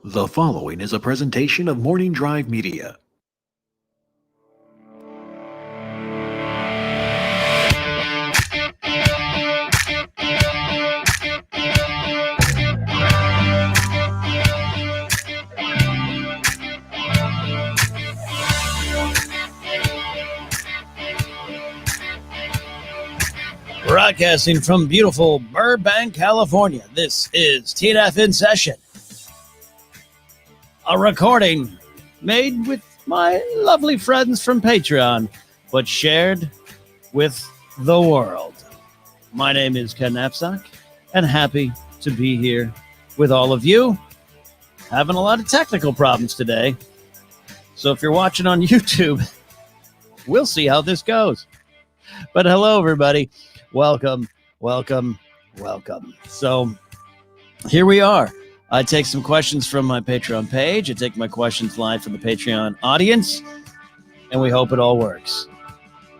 The following is a presentation of Morning Drive Media. Broadcasting from beautiful Burbank, California, this is TNF in Session. A recording made with my lovely friends from Patreon, but shared with the world. My name is Ken Napzok, and happy to be here with all of you. Having a lot of technical problems today, so if you're watching on YouTube, we'll see how this goes. But hello, everybody. Welcome. So here we are. I take some questions from my Patreon page. I take my questions live from the Patreon audience, and we hope it all works.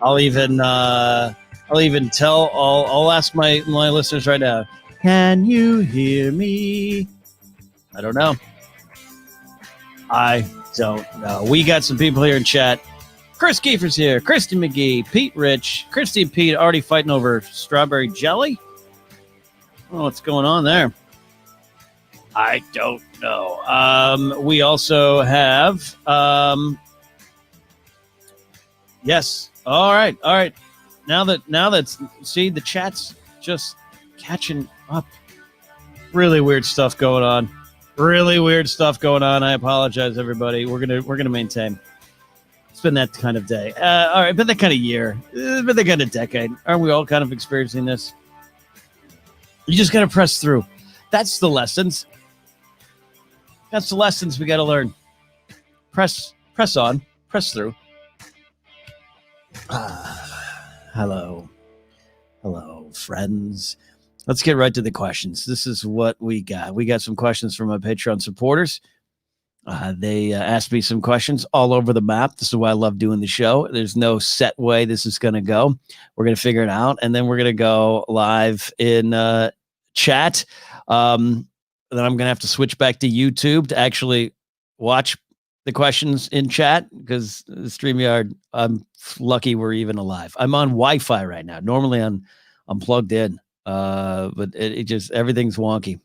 I'll even tell. I'll ask my listeners right now. Can you hear me? I don't know. We got some people here in chat. Chris Keefer's here. Christy McGee, Pete Rich, Christy and Pete already fighting over strawberry jelly. Oh, what's going on there? I don't know. We also have, yes. All right. Now that see the chat's just catching up. Really weird stuff going on. I apologize, everybody. We're gonna maintain. It's been that kind of day. All right, been that kind of year. It's been that kind of decade. Aren't we all kind of experiencing this? You just got to press through. That's the lessons. That's the lessons we got to learn. Press on. Press through. Hello, friends. Let's get right to the questions. This is what we got. We got some questions from my Patreon supporters. They asked me some questions all over the map. This is why I love doing the show. There's no set way this is going to go. We're going to figure it out, and then we're going to go live in chat. Then I'm going to have to switch back to YouTube to actually watch the questions in chat because StreamYard, I'm lucky we're even alive. I'm on Wi-Fi right now. Normally I'm plugged in, but it just, everything's wonky.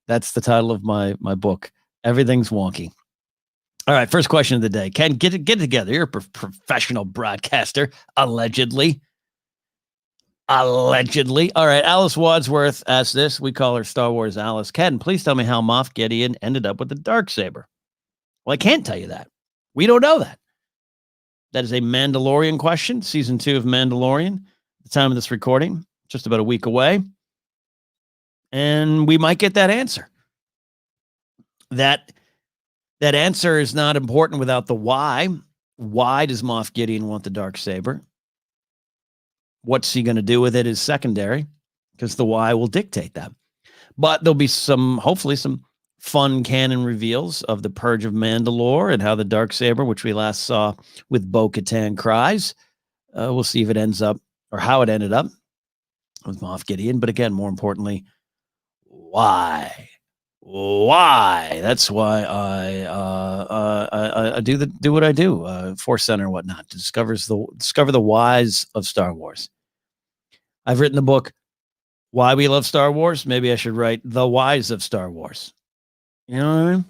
That's the title of my book. Everything's wonky. All right, first question of the day. Ken, get it together. You're a professional broadcaster, allegedly. All right, Alice Wadsworth asked this. We call her Star Wars Alice. Ken, please tell me how Moff Gideon ended up with the Dark Saber. Well, I can't tell you that. We don't know that. That is a Mandalorian question. Season 2 of Mandalorian. At the time of this recording, just about a week away. And we might get that answer. That answer is not important without the why. Why does Moff Gideon want the Dark Saber? What's he going to do with it is secondary, because the why will dictate that. But there'll be hopefully some fun canon reveals of the Purge of Mandalore and how the Dark Saber, which we last saw with Bo-Katan cries, we'll see if it ends up, or how it ended up with Moff Gideon. But again, more importantly, why? That's why I do what I do, ForceCenter and whatnot, to discover the whys of Star Wars. I've written the book Why We Love Star Wars. Maybe I should write The Whys of Star Wars. You know what I mean?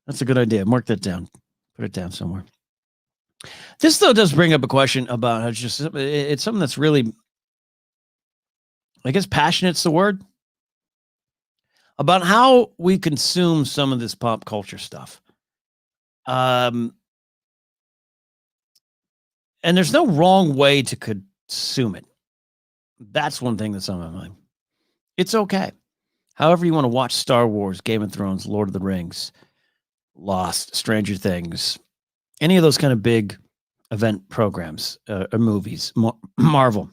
That's a good idea. Mark that down. Put it down somewhere. This though does bring up a question about how it's something that's really, I guess, passionate's the word. About how we consume some of this pop culture stuff. And there's no wrong way to consume it. That's one thing that's on my mind. It's okay. However you want to watch Star Wars, Game of Thrones, Lord of the Rings, Lost, Stranger Things, any of those kind of big event programs or movies, Marvel.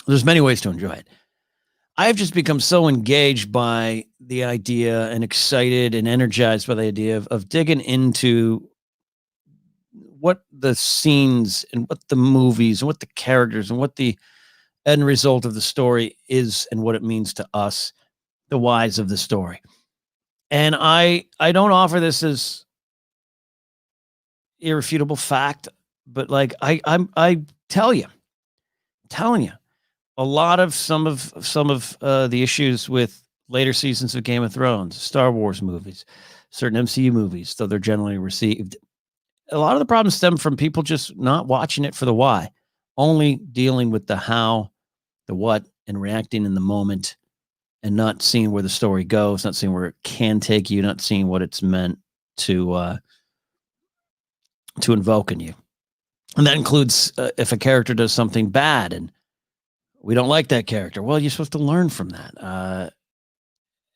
There's many ways to enjoy it. I've just become so engaged by the idea and excited and energized by the idea of digging into what the scenes and what the movies and what the characters and what the end result of the story is and what it means to us, the whys of the story. And I don't offer this as irrefutable fact, but like I tell you, telling you, a lot of some of the issues with later seasons of Game of Thrones, Star Wars movies, certain MCU movies, though they're generally received, a lot of the problems stem from people just not watching it for the why, only dealing with the how, the what, and reacting in the moment, and not seeing where the story goes, not seeing where it can take you, not seeing what it's meant to invoke in you. And that includes if a character does something bad and we don't like that character. Well, you're supposed to learn from that.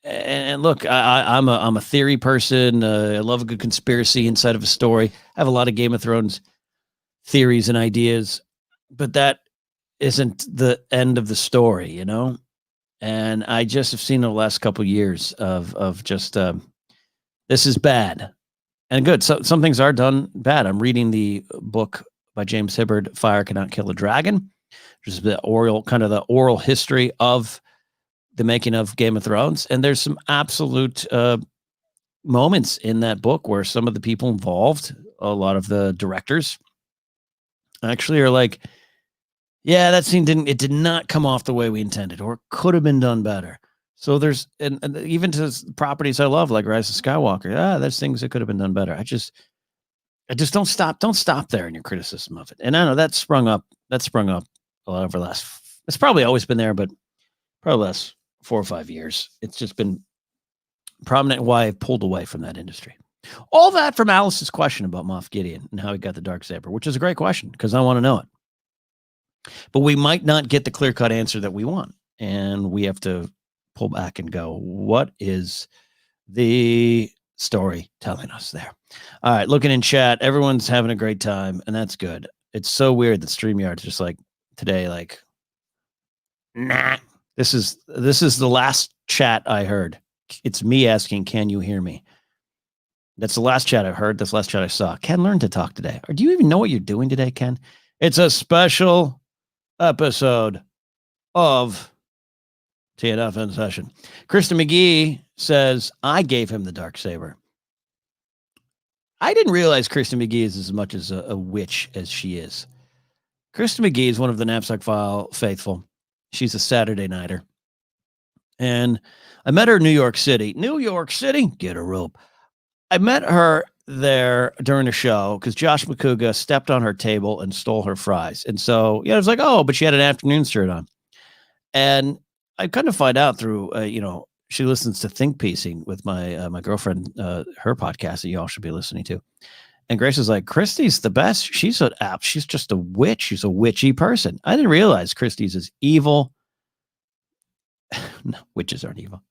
And look, I'm a theory person. I love a good conspiracy inside of a story. I have a lot of Game of Thrones theories and ideas, but that isn't the end of the story, you know? And I just have seen the last couple of years of just this is bad and good. So some things are done bad. I'm reading the book by James Hibberd, Fire Cannot Kill a Dragon, which is the oral history of the making of Game of Thrones. And there's some absolute moments in that book where some of the people involved, a lot of the directors, actually are like, yeah, that scene did not come off the way we intended, or could have been done better. So there's, and even to properties I love, like Rise of Skywalker, there's things that could have been done better. I just don't stop there in your criticism of it. And I know that sprung up a lot over the last, it's probably always been there, but probably last 4 or 5 years. It's just been prominent why I've pulled away from that industry. All that from Alice's question about Moff Gideon and how he got the Dark Saber, which is a great question because I want to know it. But we might not get the clear-cut answer that we want. And we have to pull back and go, what is the story telling us there? All right, looking in chat, everyone's having a great time, and that's good. It's so weird that StreamYard's just like today, like, nah. This is the last chat I heard. It's me asking, can you hear me? That's the last chat I heard. That's the last chat I saw. Ken, learn to talk today. Or do you even know what you're doing today, Ken? It's a special episode of TNF in Session. Kristen McGee says, I gave him the Dark Saber. I didn't realize Kristen McGee is as much as a witch as she is. Kristen McGee is one of the Napzok File faithful. She's a Saturday nighter. And I met her in New York City. New York City, get a rope. I met her there during a show because Josh McCouga stepped on her table and stole her fries. And so, I was like, oh, but she had an afternoon shirt on. And I kind of find out through, she listens to Think Piecing with my girlfriend, her podcast that you all should be listening to. And Grace is like, Christy's the best. She's just a witch. She's a witchy person. I didn't realize Christy's is evil. No, witches aren't evil.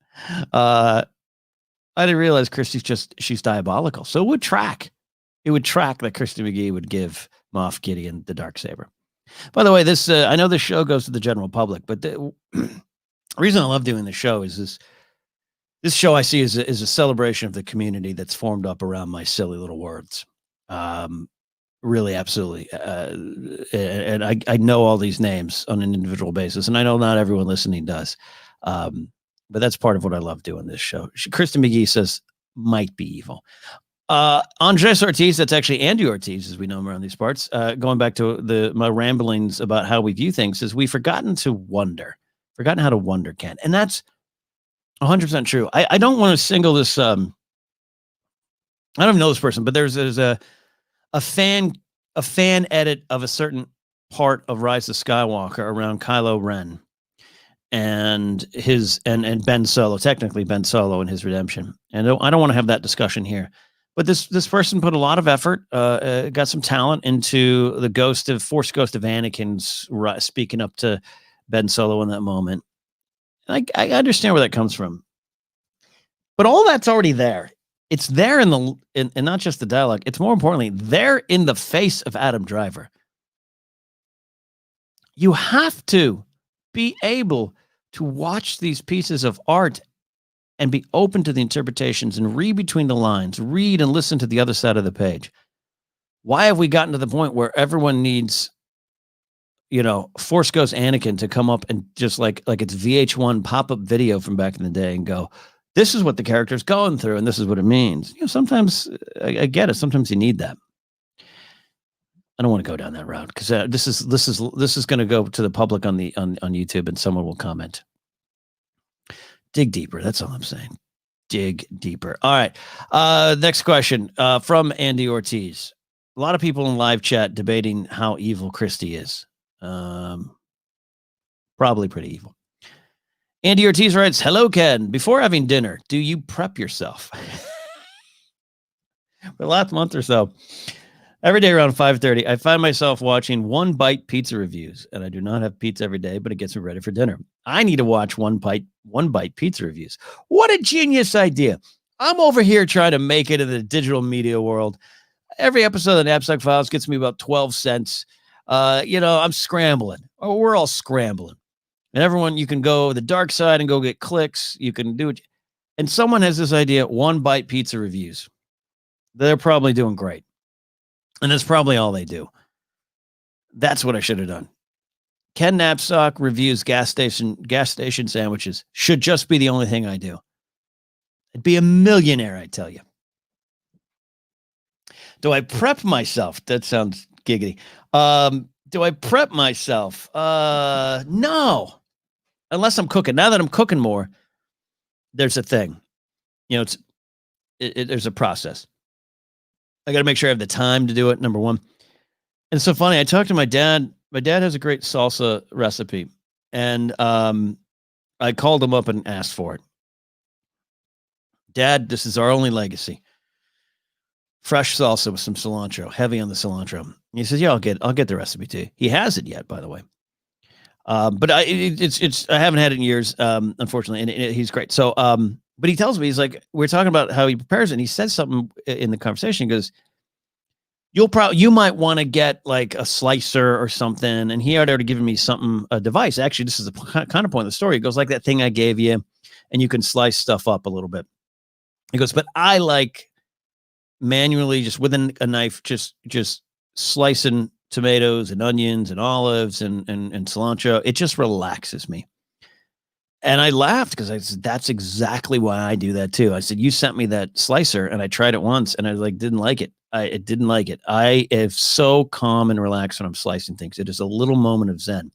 I didn't realize she's diabolical. So it would track that Christy McGee would give Moff Gideon the Dark Saber. By the way, this I know this show goes to the general public, but the reason I love doing this show is this show I see is a celebration of the community that's formed up around my silly little words. Really, absolutely. And I know all these names on an individual basis, and I know not everyone listening does. But that's part of what I love doing this show. Kristen McGee says, might be evil. Andres Ortiz, that's actually Andy Ortiz, as we know him around these parts, going back to my ramblings about how we view things, is we've forgotten how to wonder, Ken. And that's 100% true. I don't want to single this, I don't even know this person, but there's a fan edit of a certain part of Rise of Skywalker around Kylo Ren and and Ben Solo, technically Ben Solo and his redemption. And I don't want to have that discussion here, but this person put a lot of effort, got some talent into the Force ghost of Anakin's speaking up to Ben Solo in that moment. I understand where that comes from, but all that's already there. It's there in not just the dialogue. It's more importantly there in the face of Adam Driver. You have to be able to watch these pieces of art and be open to the interpretations and read between the lines, read and listen to the other side of the page. Why have we gotten to the point where everyone needs, Force Ghost Anakin to come up and just like it's VH1 pop-up video from back in the day and go, this is what the character's going through, and this is what it means. Sometimes I get it. Sometimes you need that. I don't want to go down that route because this is going to go to the public on YouTube, and someone will comment. Dig deeper. That's all I'm saying. Dig deeper. All right. Next question from Andy Ortiz. A lot of people in live chat debating how evil Christie is. Probably pretty evil. Andy Ortiz writes, "Hello, Ken. Before having dinner, do you prep yourself?" For the last month or so, every day around 5:30, I find myself watching One Bite pizza reviews, and I do not have pizza every day, but it gets me ready for dinner. I need to watch One Bite pizza reviews. What a genius idea. I'm over here trying to make it in the digital media world. Every episode of the Napzok Files gets me about 12 cents. I'm scrambling. Or we're all scrambling. And everyone, you can go the dark side and go get clicks. You can do it. And someone has this idea, One Bite pizza reviews. They're probably doing great. And that's probably all they do. That's what I should have done. Ken Napzok reviews gas station sandwiches. Should just be the only thing I do. I'd be a millionaire, I tell you. Do I prep myself? That sounds giggity. Do I prep myself? No. Unless I'm cooking. Now that I'm cooking more, there's a thing. There's a process. I got to make sure I have the time to do it, number one. And it's so funny. I talked to my dad. My dad has a great salsa recipe. And I called him up and asked for it. Dad, this is our only legacy. Fresh salsa with some cilantro, heavy on the cilantro. And he says, "Yeah, I'll get the recipe to you." He hasn't yet, by the way. But I haven't had it in years, unfortunately. And he's great. So, but he tells me, he's like, we're talking about how he prepares it. And he says something in the conversation. He goes, you might want to get like a slicer or something. And he had already given me a device. Actually, this is the kind of point of the story. It goes like that thing I gave you, and you can slice stuff up a little bit. He goes, but I like manually, just with a knife, just slicing tomatoes and onions and olives and cilantro. It just relaxes me. And I laughed because I said, that's exactly why I do that too. I said, you sent me that slicer and I tried it once and I didn't like it. I didn't like it. I am so calm and relaxed when I'm slicing things. It is a little moment of Zen.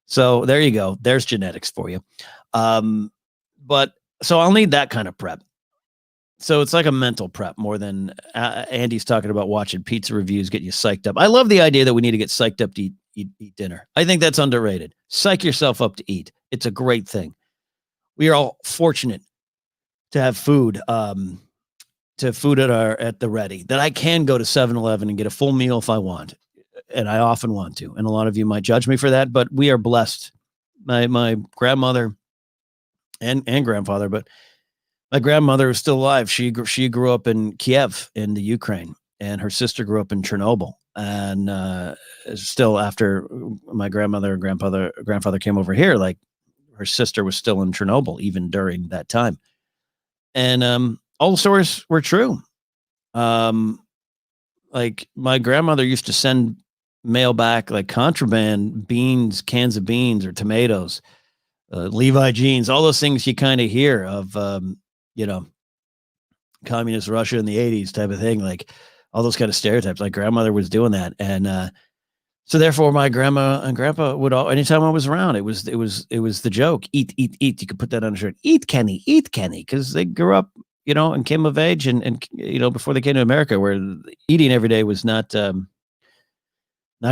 So there you go. There's genetics for you. But so I'll need that kind of prep. So it's like a mental prep more than Andy's talking about watching pizza reviews, get you psyched up. I love the idea that we need to get psyched up to eat dinner. I think that's underrated. Psych yourself up to eat. It's a great thing. We are all fortunate to have food, at the ready, that I can go to 7-Eleven and get a full meal if I want. And I often want to. And a lot of you might judge me for that, but we are blessed. My grandmother and grandfather, but my grandmother is still alive. She grew up in Kiev in the Ukraine, and her sister grew up in Chernobyl. And still, after my grandmother and grandfather came over here, like her sister was still in Chernobyl even during that time. And all the stories were true. Like my grandmother used to send mail back like contraband beans, cans of beans or tomatoes, Levi jeans, all those things you kind of hear of. Communist Russia in the 80s type of thing, like all those kind of stereotypes. Like grandmother was doing that. And so therefore my grandma and grandpa would anytime I was around, it was the joke, eat. You could put that on a shirt. Eat Kenny. Cause they grew up, and came of age and before they came to America where eating every day was not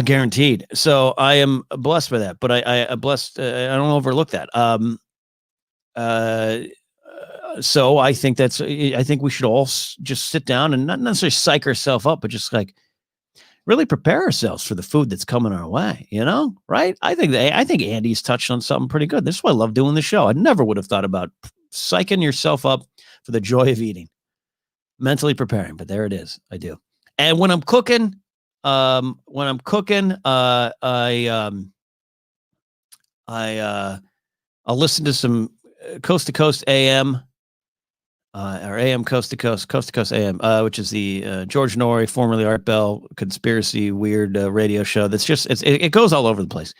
guaranteed. So I am blessed by that, but I blessed, I don't overlook that. So I think we should all just sit down and not necessarily psych ourselves up, but just like really prepare ourselves for the food that's coming our way, right? I think Andy's touched on something pretty good. This is why I love doing the show. I never would have thought about psyching yourself up for the joy of eating, mentally preparing, but there it is. I do. And when I'm cooking, I'll listen to some Coast to Coast AM, or AM Coast to Coast AM, which is the George Norrie, formerly Art Bell, conspiracy weird radio show. That's just it goes all over the place.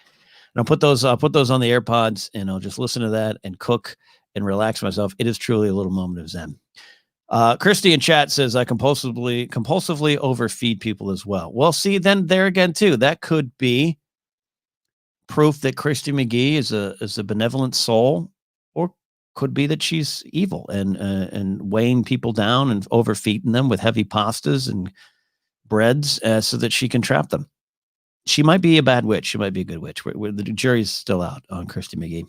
And I'll put those on the AirPods, and I'll just listen to that and cook and relax myself, it is truly a little moment of zen. Christy in chat says I compulsively overfeed people as well. Well, see, then there again too, that could be proof that Christy McGee is a benevolent soul, or could be that she's evil and weighing people down and overfeeding them with heavy pastas and breads so that she can trap them. She might be a bad witch. She might be a good witch. The jury's still out on Christy McGee.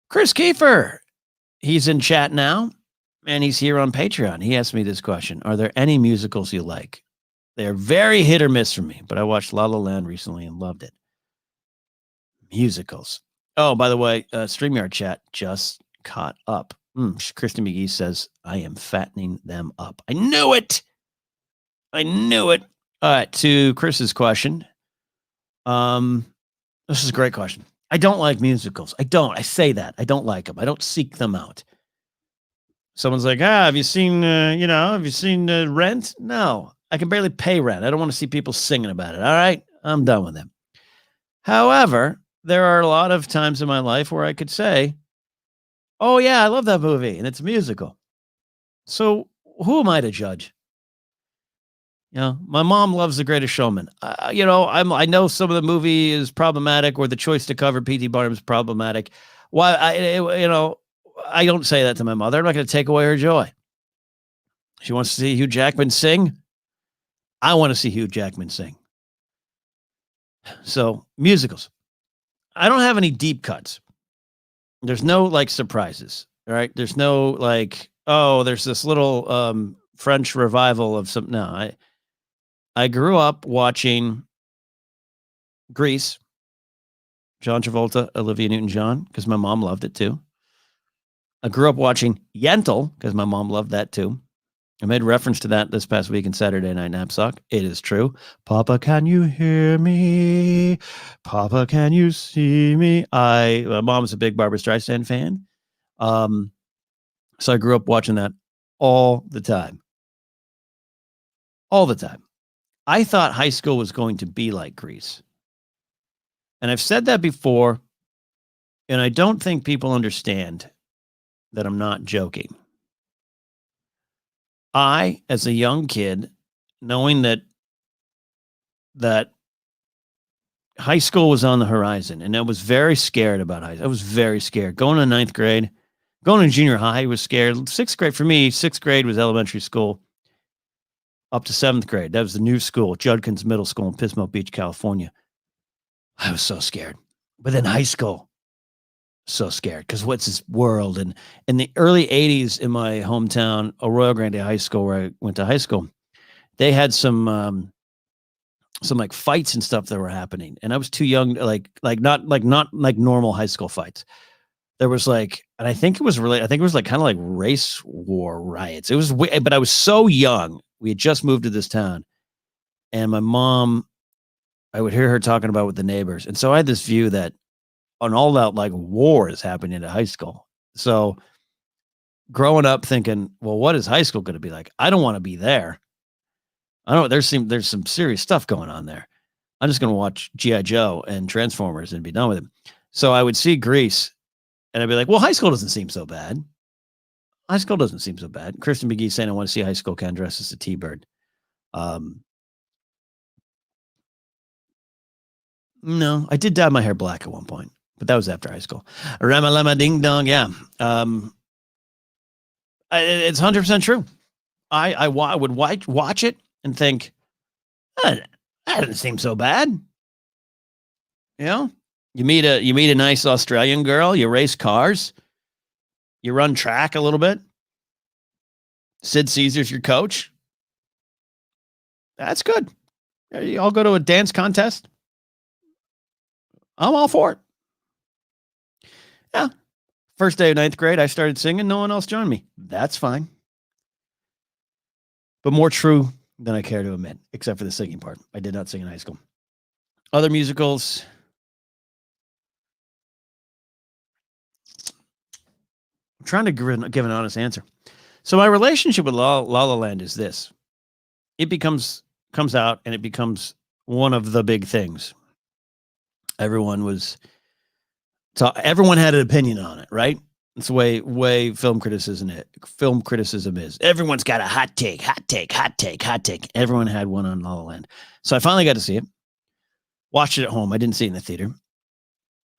Chris Keefer, he's in chat now, and he's here on Patreon. He asked me this question: are there any musicals you like? They're very hit or miss for me, but I watched La La Land recently and loved it. Musicals. Oh, by the way, StreamYard chat just caught up. Christy McGee says, I am fattening them up. I knew it. I knew it. All right, to Chris's question. This is a great question. I don't like musicals. I say that. I don't like them. I don't seek them out. Someone's like, have you seen, Rent? No, I can barely pay rent. I don't want to see people singing about it. All right, I'm done with them. However, there are a lot of times in my life where I could say, oh yeah, I love that movie, and it's a musical. So who am I to judge? My mom loves The Greatest Showman. I know some of the movie is problematic, or the choice to cover P.T. Barnum's problematic. Why? I don't say that to my mother. I'm not going to take away her joy. She wants to see Hugh Jackman sing. I want to see Hugh Jackman sing. So musicals. I don't have any deep cuts. There's no surprises. All right. There's no there's this little French revival of some. No, I grew up watching Grease, John Travolta, Olivia Newton-John, because my mom loved it too. I grew up watching Yentl because my mom loved that too. I made reference to that this past week in Saturday Night Napzok. It is true. Papa, can you hear me? Papa, can you see me? My mom's a big Barbra Streisand fan. So I grew up watching that all the time. All the time. I thought high school was going to be like Grease. And I've said that before, and I don't think people understand that I'm not joking. I, as a young kid, knowing that high school was on the horizon, and I was very scared about high school. I was very scared. Going to ninth grade, going to junior high, I was scared. Sixth grade was elementary school. Up to seventh grade. That was the new school, Judkins Middle School in Pismo Beach, California. I was so scared. But then high school, so scared. Because what's this world? And in the early 80s in my hometown, Arroyo Grande High School, where I went to high school, they had some fights and stuff that were happening. And I was too young, not normal high school fights. There was and I think it was kind of like race war riots. It was, but I was so young. We had just moved to this town, and my mom, I would hear her talking about with the neighbors. And so I had this view that on all that war is happening at high school. So growing up thinking, well, what is high school going to be like? I don't want to be there. I don't, there's some serious stuff going on there. I'm just going to watch G.I. Joe and Transformers and be done with it. So I would see Grease and I'd be like, well, high school doesn't seem so bad. High school doesn't seem so bad. Kristen McGee saying, I want to see high school Ken dressed as a T-Bird. No, I did dye my hair black at one point, but that was after high school. Rama ding dong. Yeah. It's 100% true. I would watch it and think, that doesn't seem so bad. You meet a nice Australian girl, you race cars, you run track a little bit. Sid Caesar's your coach. That's good. You all go to a dance contest. I'm all for it. Yeah. First day of ninth grade, I started singing. No one else joined me. That's fine. But more true than I care to admit, except for the singing part. I did not sing in high school. Other musicals. I'm trying to give an honest answer. So my relationship with La La Land is this. It comes out and it becomes one of the big things. Everyone was So everyone had an opinion on it, right? It's the way film criticism is. Everyone's got a hot take. Everyone had one on La La Land. So I finally got to see it. Watched it at home. I didn't see it in the theater.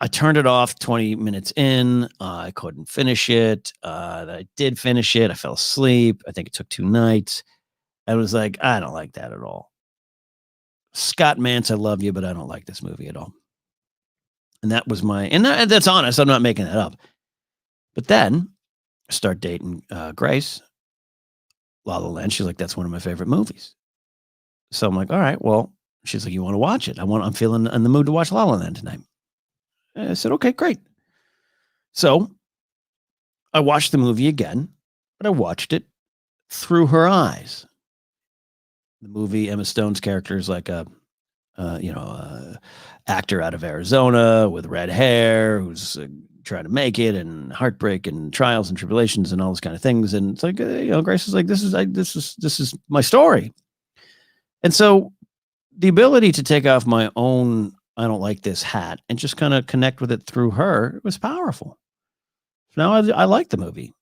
I turned it off 20 minutes in. I couldn't finish it. I did finish it. I fell asleep. I think it took 2 nights. I was like, I don't like that at all. Scott Mance, I love you, but I don't like this movie at all. And that was that's honest. I'm not making that up. But then I start dating Grace, La La Land. She's like, that's one of my favorite movies. So I'm like, all right, well, she's like, you want to watch it? I'm feeling in the mood to watch La La Land tonight. I said, okay, great. So I watched the movie again, but I watched it through her eyes. The movie, Emma Stone's character is like a actor out of Arizona with red hair who's trying to make it, and heartbreak and trials and tribulations and all those kind of things. And it's like, Grace is like, this is my story. And so the ability to take off my own, I don't like this hat, and just kind of connect with it through her was powerful. So now I like the movie.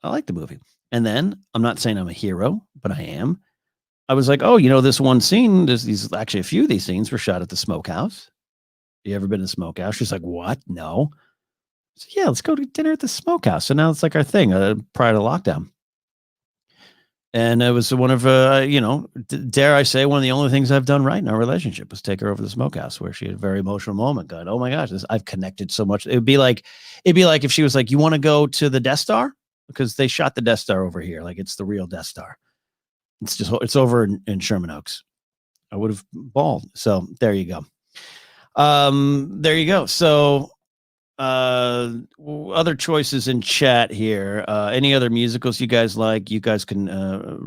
And then I'm not saying I'm a hero, but I am. I was like, oh, this one scene, there's actually a few of these scenes were shot at the smokehouse. You ever been to the smokehouse? She's like, what? No. So, yeah, let's go to dinner at the smokehouse. So now it's like our thing prior to lockdown. And it was one of, dare I say, one of the only things I've done right in our relationship was take her over to the smokehouse, where she had a very emotional moment. God, oh my gosh, I've connected so much. It'd be like if she was like, you want to go to the Death Star? Because they shot the Death Star over here. Like, it's the real Death Star. It's over in Sherman Oaks. I would have bawled. So there you go. So other choices in chat here. Any other musicals you guys like? You guys can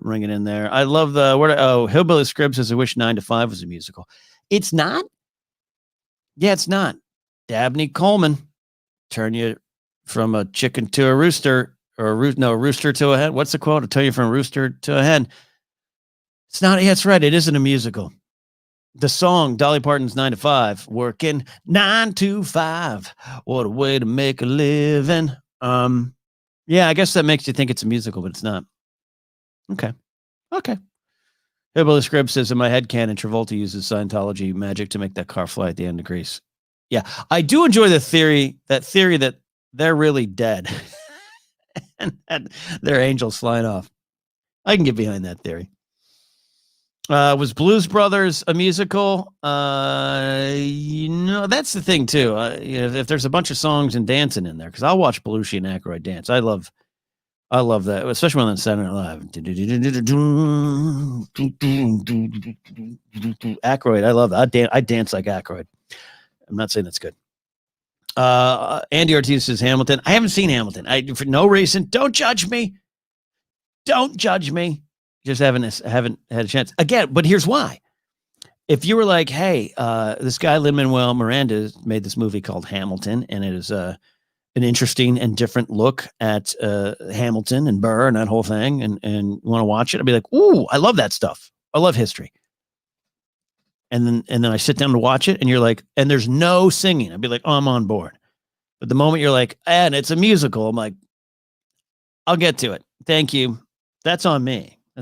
ring it in there. I love Hillbilly Scribs says, I wish 9 to 5 was a musical. It's not. Yeah, it's not. Dabney Coleman, turn you from a chicken to a rooster, or a rooster to a hen. What's the quote? I'll tell you from a rooster to a hen. It's not. Yeah, that's right. It isn't a musical. The song, Dolly Parton's 9 to 5, working 9 to 5. What a way to make a living. Yeah, I guess that makes you think it's a musical, but it's not. Okay. Hillbilly Scrib says, in my head canon, Travolta uses Scientology magic to make that car fly at the end of Grease. Yeah, I do enjoy the theory that they're really dead and they're angels flying off. I can get behind that theory. Was Blues Brothers a musical? That's the thing too. If there's a bunch of songs and dancing in there, because I'll watch Belushi and Aykroyd dance. I love that, especially when on Saturday Night Live. Aykroyd, I love that. I dance like Aykroyd. I'm not saying that's good. Andy Ortiz says Hamilton. I haven't seen Hamilton. For no reason. Don't judge me. Just haven't had a chance again. But here's why. If you were like, hey, this guy Lin-Manuel Miranda made this movie called Hamilton, and it is an interesting and different look at Hamilton and Burr and that whole thing, and want to watch it, I'd be like, ooh, I love that stuff. I love history. And then I sit down to watch it, and you're like, and there's no singing. I'd be like, oh, I'm on board. But the moment you're like, and it's a musical, I'm like, I'll get to it. Thank you. That's on me. I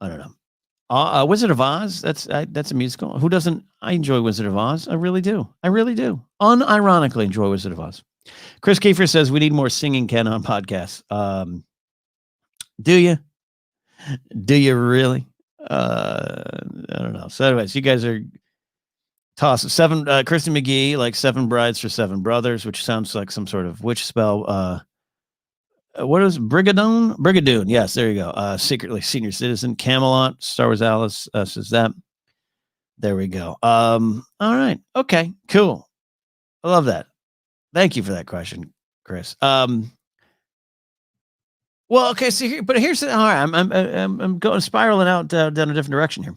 don't know. Wizard of Oz. That's a musical. Who doesn't? I enjoy Wizard of Oz. I really do. Unironically enjoy Wizard of Oz. Chris Keefer says we need more singing Ken on podcasts. Do you? Do you really? I don't know. So anyways, you guys are tossing 7. Kristen McGee, like 7 Brides for 7 Brothers, which sounds like some sort of witch spell. What is Brigadoon? Brigadoon. Yes, there you go. Secretly Senior Citizen. Camelot. Star Wars Alice says that. There we go. All right. Okay. Cool. I love that. Thank you for that question, Chris. Well, okay. So here's the. All right. I'm going spiraling out down a different direction here.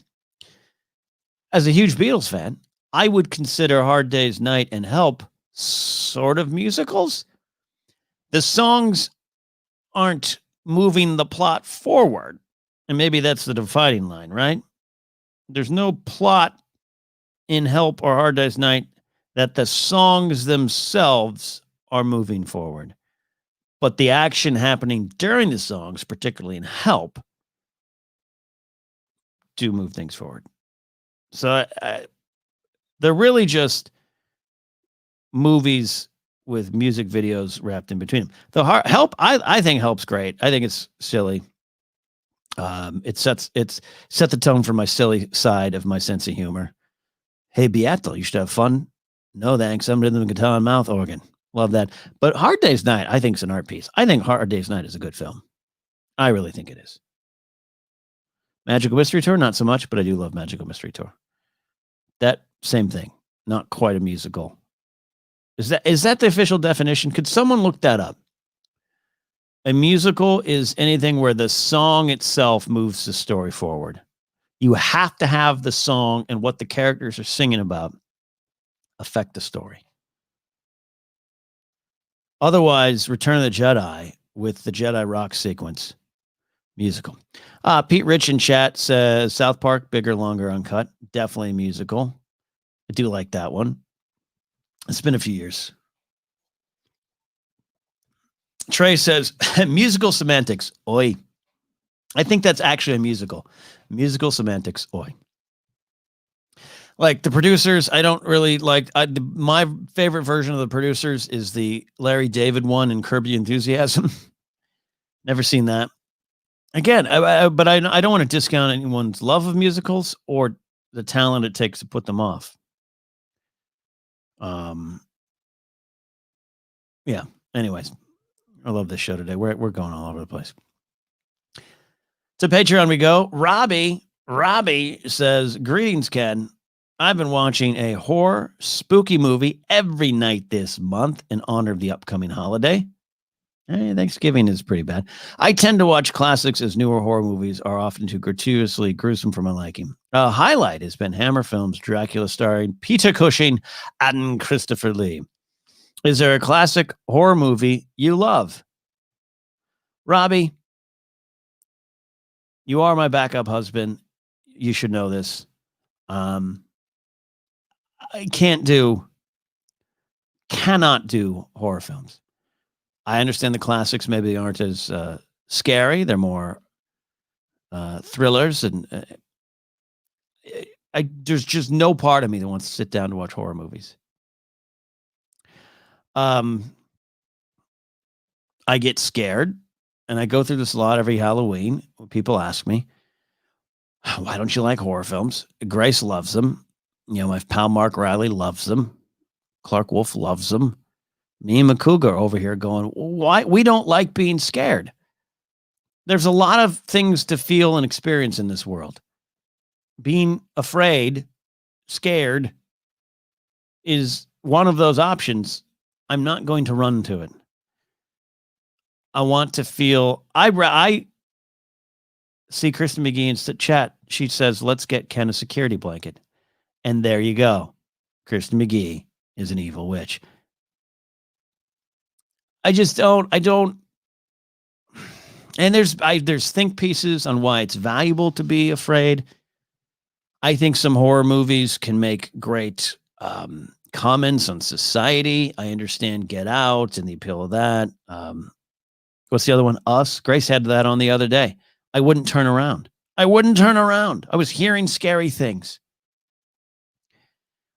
As a huge Beatles fan, I would consider Hard Day's Night and Help sort of musicals. The songs aren't moving the plot forward. And maybe that's the dividing line, right? There's no plot in Help or Hard Day's Night that the songs themselves are moving forward, but the action happening during the songs, particularly in Help, do move things forward. So they're really just movies with music videos wrapped in between them. The Help, I think Help's great. I think it's silly. It set the tone for my silly side of my sense of humor. Hey, Beatle, you should have fun. No, thanks. I'm rhythm guitar and mouth organ. Love that. But Hard Day's Night, I think, is an art piece. I think Hard Day's Night is a good film. I really think it is. Magical Mystery Tour, not so much, but I do love Magical Mystery Tour. That same thing, not quite a musical. Is that the official definition? Could someone look that up? A musical is anything where the song itself moves the story forward. You have to have the song and what the characters are singing about affect the story. Otherwise, Return of the Jedi with the Jedi rock sequence, musical. Pete Rich in chat says South Park, bigger, longer, uncut. Definitely a musical. I do like that one. It's been a few years. Trey says musical semantics. Oi. I think that's actually a musical. Musical semantics. Oi. Like the producers, I don't really like. My favorite version of the producers is the Larry David one in Curb Your Enthusiasm. Never seen that. Again, but I don't want to discount anyone's love of musicals or the talent it takes to put them off. Yeah. Anyways, I love this show today. We're going all over the place. To Patreon we go. Robbie says, greetings, Ken. I've been watching a horror spooky movie every night this month in honor of the upcoming holiday. Thanksgiving is pretty bad. I tend to watch classics as newer horror movies are often too gratuitously gruesome for my liking. A highlight has been Hammer Films' Dracula starring Peter Cushing and Christopher Lee. Is there a classic horror movie you love? Robbie, you are my backup husband. You should know this. I cannot do horror films. I understand the classics maybe aren't as scary. They're more thrillers. And there's just no part of me that wants to sit down to watch horror movies. I get scared, and I go through this a lot every Halloween. People ask me, why don't you like horror films? Grace loves them. You know, my pal Mark Riley loves them. Clark Wolf loves them. Me and McCougar over here going, why? We don't like being scared. There's a lot of things to feel and experience in this world. Being afraid, scared is one of those options. I'm not going to run to it. I want to feel, I see Kristen McGee in chat. She says, let's get Ken a security blanket. And there you go. Kristen McGee is an evil witch. I don't. And there's think pieces on why it's valuable to be afraid. I think some horror movies can make great comments on society. I understand Get Out and the appeal of that. What's the other one? Us. Grace had that on the other day. I wouldn't turn around. I was hearing scary things.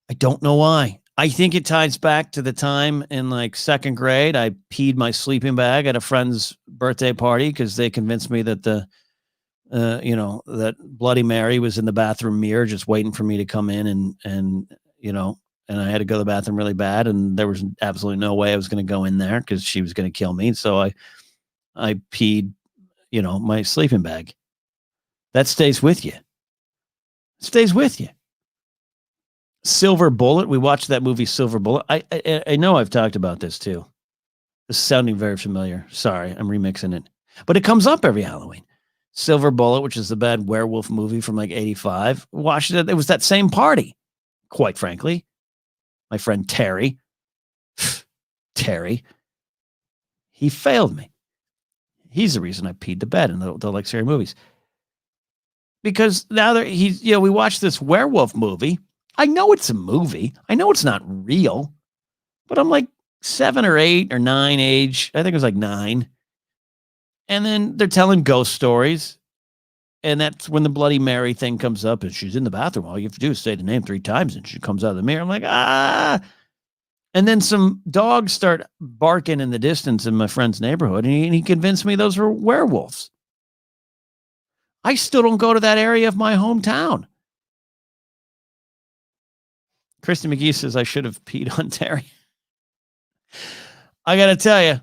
I don't know why. I think it ties back to the time in like second grade. I peed my sleeping bag at a friend's birthday party because they convinced me that that Bloody Mary was in the bathroom mirror just waiting for me to come in and I had to go to the bathroom really bad, and there was absolutely no way I was going to go in there because she was going to kill me. So I peed, my sleeping bag. That stays with you. Silver Bullet. We watched that movie Silver Bullet. I know I've talked about this too. This is sounding very familiar. Sorry, I'm remixing it. But it comes up every Halloween. Silver Bullet, which is the bad werewolf movie from like 85. Watched it. It was that same party, quite frankly. My friend Terry, he failed me. He's the reason I peed the bed and don't like scary movies. Because now we watched this werewolf movie. I know it's a movie. I know it's not real, but I'm like 7 or 8 or 9 age. I think it was like 9. And then they're telling ghost stories. And that's when the Bloody Mary thing comes up and she's in the bathroom. All you have to do is say the name 3 times and she comes out of the mirror. I'm like, ah. And then some dogs start barking in the distance in my friend's neighborhood. And he convinced me those were werewolves. I still don't go to that area of my hometown. Kristen McGee says I should have peed on Terry. I got to tell you,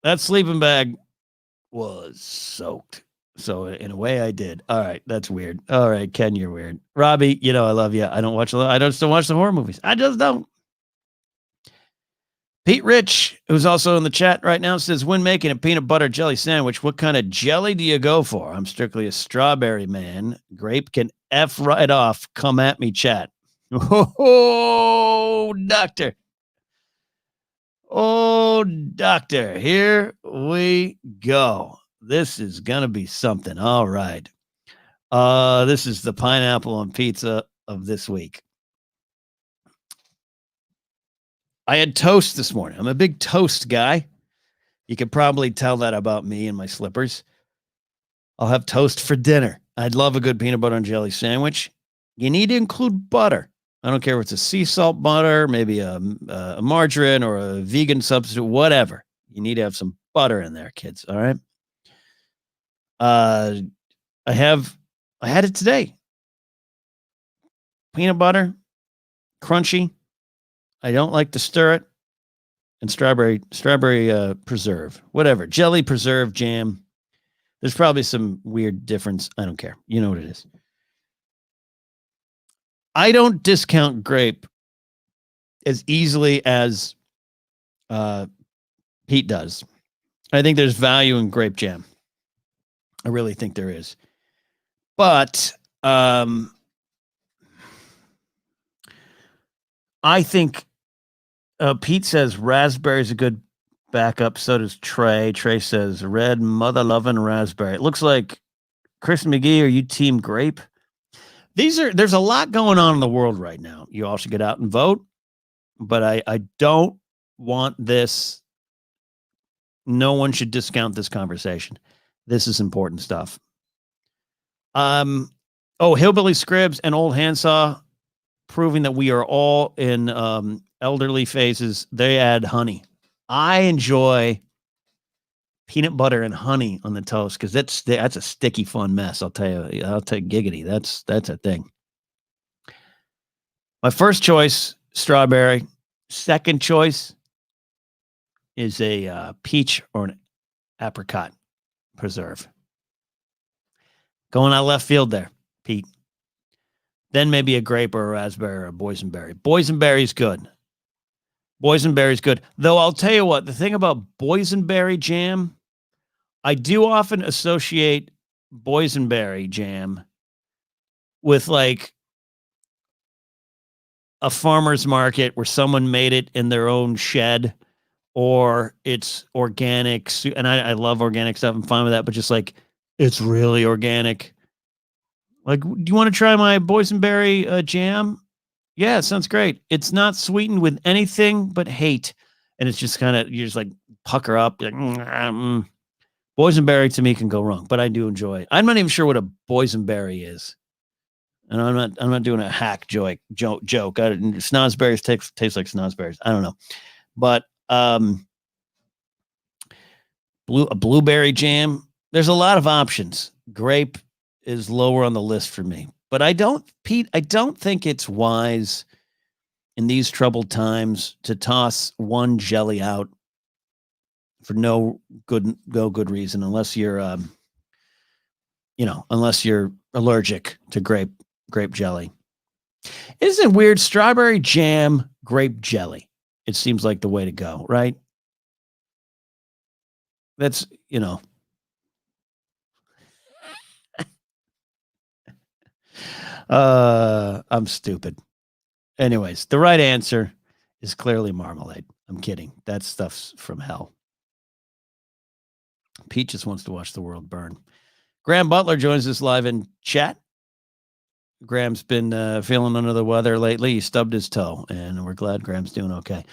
that sleeping bag was soaked. So in a way I did. All right. That's weird. All right. Ken, you're weird. Robbie, you know, I love you. I don't watch the horror movies. I just don't. Pete Rich, who's also in the chat right now, says, when making a peanut butter jelly sandwich, what kind of jelly do you go for? I'm strictly a strawberry man. Grape can F right off. Come at me, chat. Oh, doctor. Oh, doctor. Here we go. This is going to be something. All right. This is the pineapple on pizza of this week. I had toast this morning. I'm a big toast guy. You could probably tell that about me and my slippers. I'll have toast for dinner. I'd love a good peanut butter and jelly sandwich. You need to include butter. I don't care if it's a sea salt butter, maybe a margarine or a vegan substitute, whatever. You need to have some butter in there, kids. All right. I had it today. Peanut butter, crunchy. I don't like to stir it. And strawberry preserve, whatever. Jelly, preserve, jam. There's probably some weird difference. I don't care. You know what it is. I don't discount grape as easily as Pete does. I think there's value in grape jam. I really think there is. But I think Pete says raspberry is a good backup. So does Trey. Trey says red mother loving raspberry. It looks like Chris McGee. Are you team grape? There's a lot going on in the world right now. You all should get out and vote. But I don't want this. No one should discount this conversation. This is important stuff. Hillbilly Scribs and Old Handsaw proving that we are all in elderly phases. They add honey. I enjoy peanut butter and honey on the toast because that's a sticky, fun mess. I'll tell you giggity. That's a thing. My first choice, strawberry. Second choice is a peach or an apricot preserve. Going out left field there, Pete. Then maybe a grape or a raspberry or a boysenberry. Boysenberry's good. Boysenberry's good. Though I'll tell you what, the thing about boysenberry jam, I do often associate boysenberry jam with like a farmer's market where someone made it in their own shed, or it's organic. And I love organic stuff. I'm fine with that, but just like it's really organic. Like, do you want to try my boysenberry jam? Yeah, it sounds great. It's not sweetened with anything but hate. And it's just kind of, you just like pucker up. Like, boysenberry to me can go wrong, but I do enjoy it. I'm not even sure what a boysenberry is. And I'm not doing a hack joke. Snozberries taste like snozberries. I don't know. But a blueberry jam. There's a lot of options. Grape is lower on the list for me. But I don't think it's wise in these troubled times to toss one jelly out for no good reason, unless you're allergic to grape jelly. Isn't it weird? Strawberry jam, grape jelly. It seems like the way to go, right? That's, I'm stupid. Anyways, the right answer is clearly marmalade. I'm kidding. That stuff's from hell. Pete just wants to watch the world burn. Graham Butler joins us live in chat. Graham's been feeling under the weather lately. He stubbed his toe, and we're glad Graham's doing okay.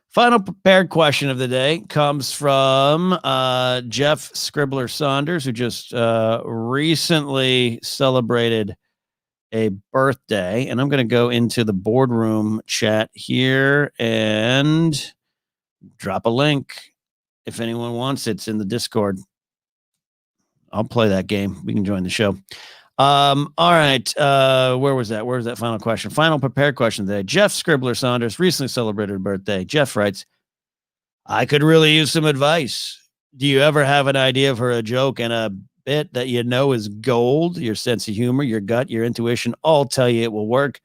Final prepared question of the day comes from Jeff Scribbler Saunders, who just recently celebrated a birthday. And I'm going to go into the boardroom chat here and drop a link if anyone wants it. It's in the Discord. I'll play that game. We can join the show. All right. Where was that? Where was that final question? Final prepared question today. Jeff Scribbler Saunders recently celebrated a birthday. Jeff writes, I could really use some advice. Do you ever have an idea for a joke and a bit that you know is gold? Your sense of humor, your gut, your intuition all tell you it will work.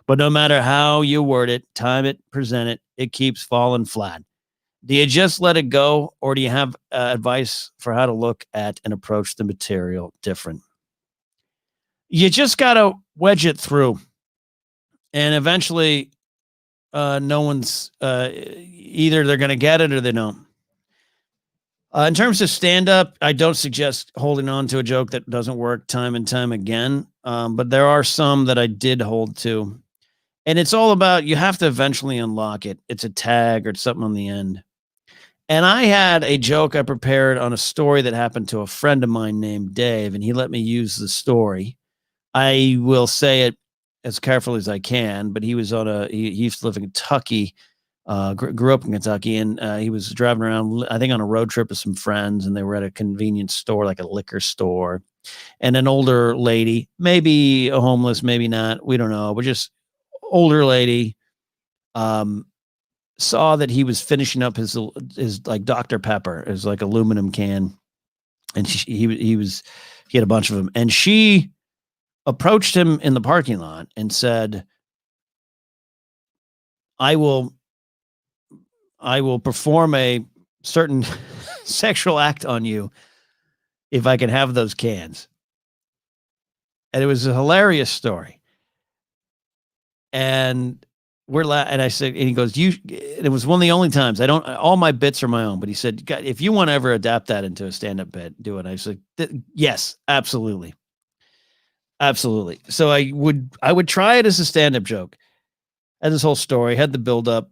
But no matter how you word it, time it, present it, it keeps falling flat. Do you just let it go, or do you have advice for how to look at and approach the material different? You just got to wedge it through. And eventually, no one's either they're going to get it or they don't. In terms of stand-up, I don't suggest holding on to a joke that doesn't work time and time again. But there are some that I did hold to. And it's all about, you have to eventually unlock it. It's a tag or it's something on the end. And I had a joke I prepared on a story that happened to a friend of mine named Dave, and he let me use the story. I will say it as carefully as I can, but he was he used to live in Kentucky, grew up in Kentucky, and he was driving around, I think on a road trip with some friends, and they were at a convenience store, like a liquor store. And an older lady, maybe a homeless, maybe not, we don't know, but just older lady, saw that he was finishing up his like Dr. Pepper, his like aluminum can. And he had a bunch of them. And she approached him in the parking lot and said, I will perform a certain sexual act on you if I can have those cans. And it was a hilarious story. And and I said, and he goes, it was one of the only times all my bits are my own, but he said, if you want to ever adapt that into a stand-up bit, do it. I said, yes, absolutely. Absolutely. So I would try it as a stand-up joke. Had this whole story, had the build-up,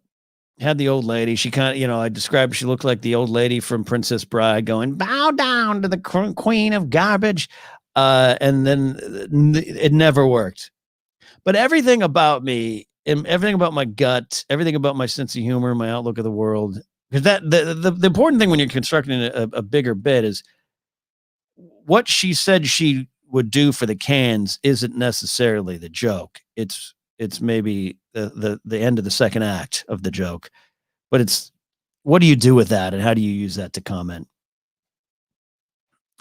had the old lady. She kind of, I described, she looked like the old lady from Princess Bride going, bow down to the queen of garbage. And then it never worked. But everything about me, everything about my gut, everything about my sense of humor, my outlook of the world, because the important thing when you're constructing a bigger bit is what she said she would do for the cans isn't necessarily the joke. It's maybe the end of the second act of the joke, but it's what do you do with that and how do you use that to comment?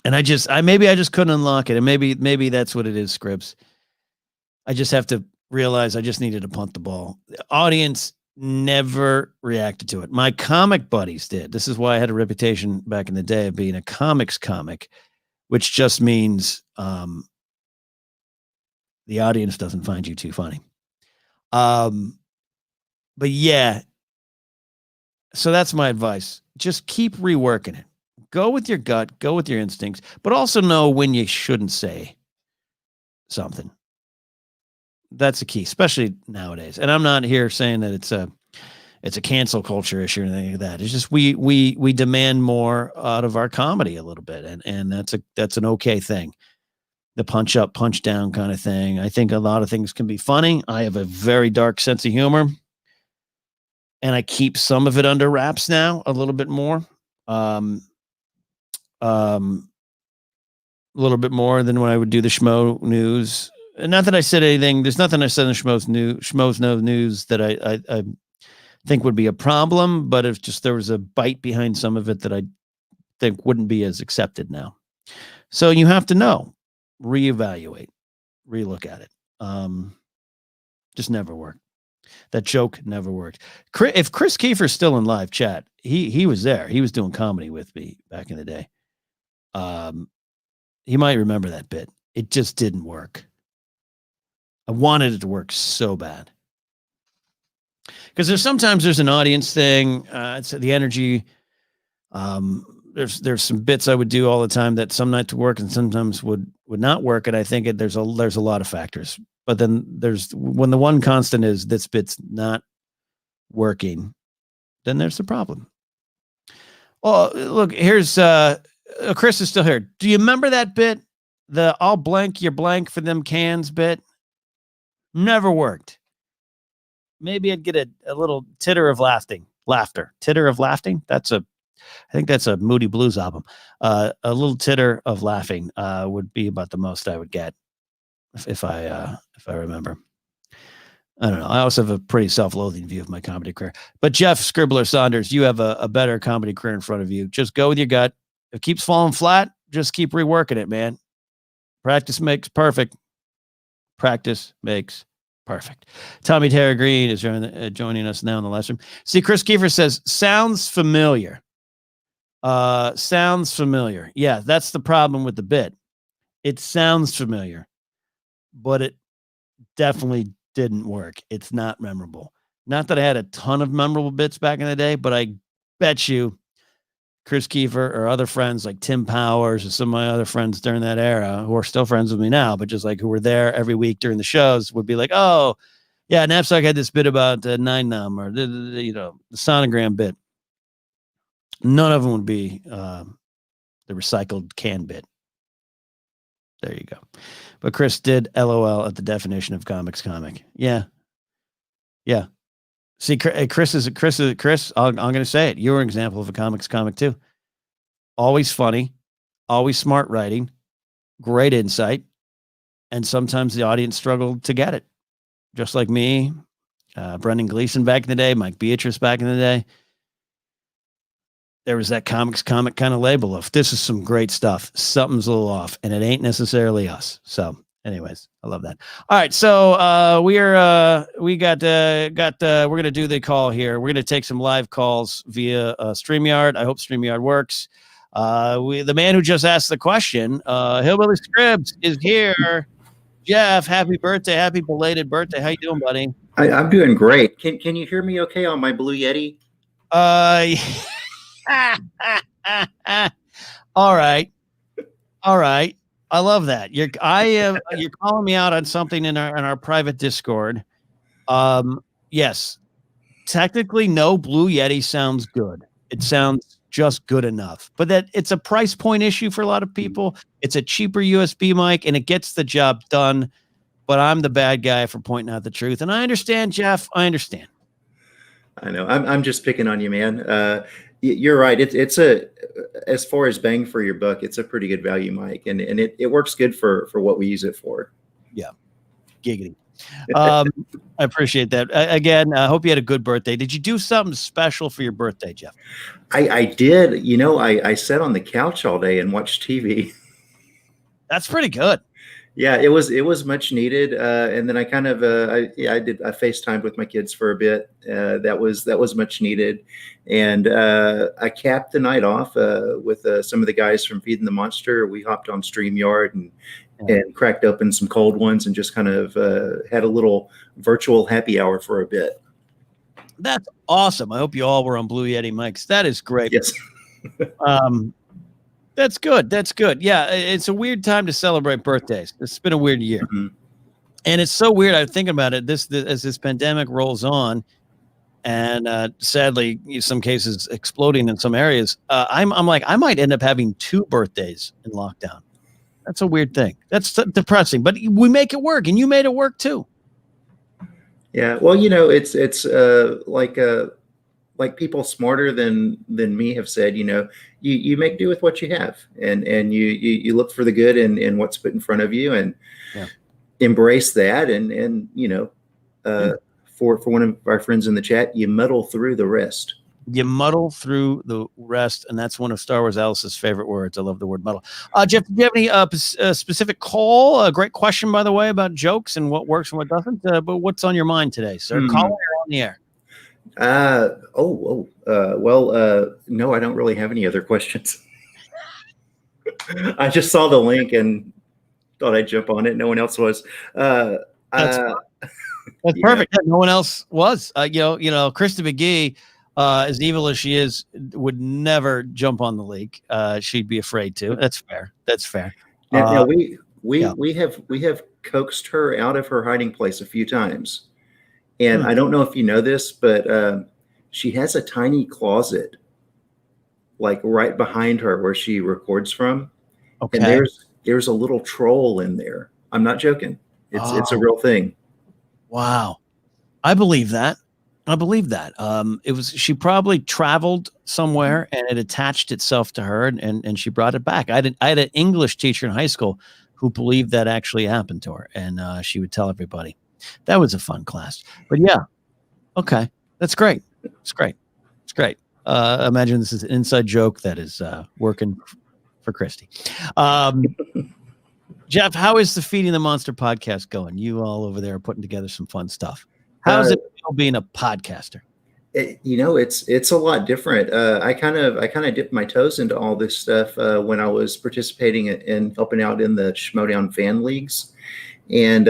And I just couldn't unlock it, and maybe that's what it is, Scripps. I just have to realize I just needed to punt the ball. The audience never reacted to it. My comic buddies did. This is why I had a reputation back in the day of being a comics comic, which just means the audience doesn't find you too funny. But yeah, so that's my advice. Just keep reworking it. Go with your gut, go with your instincts, but also know when you shouldn't say something. That's a key, especially nowadays. And I'm not here saying that it's a cancel culture issue or anything like that. It's just we demand more out of our comedy a little bit, and that's an okay thing. The punch up, punch down kind of thing. I think a lot of things can be funny. I have a very dark sense of humor, and I keep some of it under wraps now a little bit more. A little bit more than when I would do the Schmo News. And not that I said anything. There's nothing I said in Schmoes No News that I think would be a problem, but if just there was a bite behind some of it that I think wouldn't be as accepted now. So you have to know, reevaluate, relook at it. Just never worked. That joke never worked. If Chris Keefer's still in live chat, he was there. He was doing comedy with me back in the day. He might remember that bit. It just didn't work. I wanted it to work so bad. Because there's an audience thing. It's the energy. There's some bits I would do all the time that some nights would work and sometimes would not work. And I think there's a lot of factors. But then when the one constant is this bit's not working, then there's the problem. Oh, look, here's Chris is still here. Do you remember that bit? The I'll blank your blank for them cans bit? Never worked. Maybe I'd get a little titter of laughter. Titter of laughing? I think that's a Moody Blues album. A little titter of laughing would be about the most I would get if I remember. I don't know. I also have a pretty self-loathing view of my comedy career. But Jeff Scribbler Saunders, you have a better comedy career in front of you. Just go with your gut. If it keeps falling flat, just keep reworking it, man. Practice makes perfect. Practice makes perfect. Tommy Terry Green is joining us now in the live stream. See, Chris Keefer says, sounds familiar. Sounds familiar. Yeah, that's the problem with the bit. It sounds familiar, but it definitely didn't work. It's not memorable. Not that I had a ton of memorable bits back in the day, but I bet you Chris Keefer or other friends like Tim Powers or some of my other friends during that era who are still friends with me now, but just like who were there every week during the shows would be like, oh, yeah, Napzok had this bit about 9-num or the sonogram bit. None of them would be the recycled can bit. There you go. But Chris did LOL at the definition of comic. Yeah. Yeah. See, Chris, I'm going to say it. You're an example of a comic too. Always funny, always smart writing, great insight. And sometimes the audience struggled to get it. Just like me, Brendan Gleeson back in the day, Mike Beatrice back in the day. There was that comic kind of label of this is some great stuff. Something's a little off, and it ain't necessarily us. So, anyways, I love that. All right, so we're gonna do the call here. We're gonna take some live calls via StreamYard. I hope StreamYard works. The man who just asked the question, Hillbilly Scribs, is here. Jeff, happy birthday! Happy belated birthday! How you doing, buddy? I'm doing great. Can you hear me okay on my Blue Yeti? All right. I love that. You're calling me out on something in our private Discord. Yes. Technically, no, Blue Yeti sounds good. It sounds just good enough. But that it's a price point issue for a lot of people. It's a cheaper USB mic and it gets the job done. But I'm the bad guy for pointing out the truth. And I understand, Jeff. I understand. I know. I'm just picking on you, man. You're right. It's as far as bang for your buck, it's a pretty good value mic, and it works good for what we use it for. Yeah, giggity. I appreciate that. Again, I hope you had a good birthday. Did you do something special for your birthday, Jeff? I did. You know, I sat on the couch all day and watched TV. That's pretty good. Yeah, it was much needed. And then I kind of I FaceTimed with my kids for a bit. That was much needed. And I capped the night off with some of the guys from Feeding the Monster. We hopped on StreamYard and cracked open some cold ones and just kind of had a little virtual happy hour for a bit. That's awesome. I hope you all were on Blue Yeti mics. That is great. Yes. That's good. That's good. Yeah, it's a weird time to celebrate birthdays. It's been a weird year. Mm-hmm. And it's so weird. I'm thinking about it as this pandemic rolls on and sadly, in some cases exploding in some areas. I'm like, I might end up having 2 birthdays in lockdown. That's a weird thing. That's depressing, but we make it work and you made it work too. Yeah. Well, you know, it's like people smarter than me have said, you know, you make do with what you have and you look for the good in what's put in front of you and embrace that. And, you know, for one of our friends in the chat, you muddle through the rest. You muddle through the rest. And that's one of Star Wars Alice's favorite words. I love the word muddle. Jeff, do you have any specific call? A great question, by the way, about jokes and what works and what doesn't. But what's on your mind today, sir? Call it on the air. Well, no, I don't really have any other questions. I just saw the link and thought I'd jump on it. No one else was. That's perfect. No one else was. You know, Krista McGee, as evil as she is, would never jump on the leak. She'd be afraid to. That's fair. Now we have coaxed her out of her hiding place a few times. And I don't know if you know this, but she has a tiny closet like right behind her where she records from. Okay. And there's a little troll in there. I'm not joking. It's a real thing. Wow. I believe that. She probably traveled somewhere and it attached itself to her and she brought it back. I had an English teacher in high school who believed that actually happened to her, and she would tell everybody. That was a fun class. But yeah. Okay. That's great. It's great. Imagine this is an inside joke that is working for Christy. Jeff, how is the Feeding the Monster podcast going? You all over there are putting together some fun stuff. How's it feel being a podcaster? It's a lot different. I kind of dipped my toes into all this stuff when I was participating in helping out in the Schmodown fan leagues, and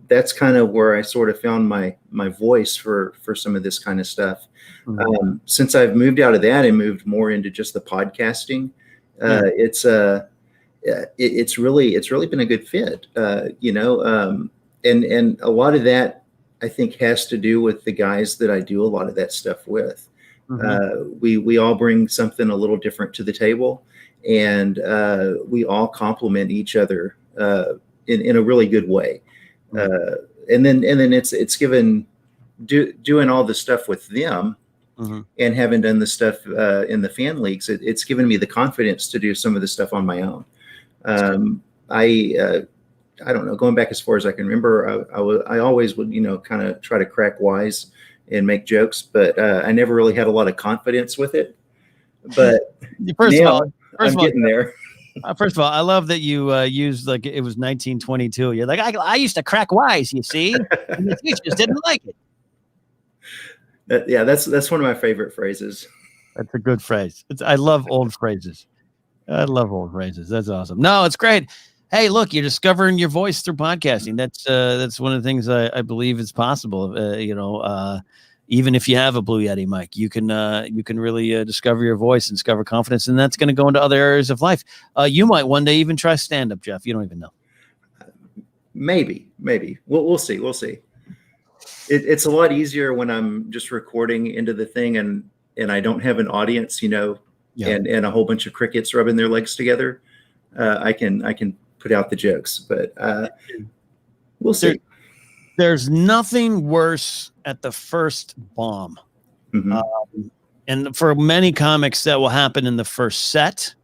that's kind of where I sort of found my voice for some of this kind of stuff. Mm-hmm. Since I've moved out of that and moved more into just the podcasting, it's really been a good fit. And a lot of that, I think, has to do with the guys that I do a lot of that stuff with. Mm-hmm. We all bring something a little different to the table, and we all complement each other in a really good way. Mm-hmm. And then it's given doing all the stuff with them, mm-hmm. and having done the stuff in the fan leagues, it's given me the confidence to do some of the stuff on my own. I don't know, going back as far as I can remember, I always would, kind of try to crack wise and make jokes, but I never really had a lot of confidence with it. But first of all, I'm getting there. First of all, I love that you used like it was 1922. You're like, I used to crack wise, you see, and the teachers didn't like it. Yeah, that's one of my favorite phrases. That's a good phrase. I love old phrases. That's awesome. No, it's great. Hey, look, you're discovering your voice through podcasting. That's one of the things I believe is possible. Even if you have a Blue Yeti mic, you can really discover your voice and discover confidence, and that's going to go into other areas of life. You might one day even try stand-up, Jeff. You don't even know. Maybe. We'll see. It's a lot easier when I'm just recording into the thing and I don't have an audience, and a whole bunch of crickets rubbing their legs together. I can put out the jokes, but we'll see. There's nothing worse at the first bomb. Mm-hmm. And for many comics, that will happen in the first set.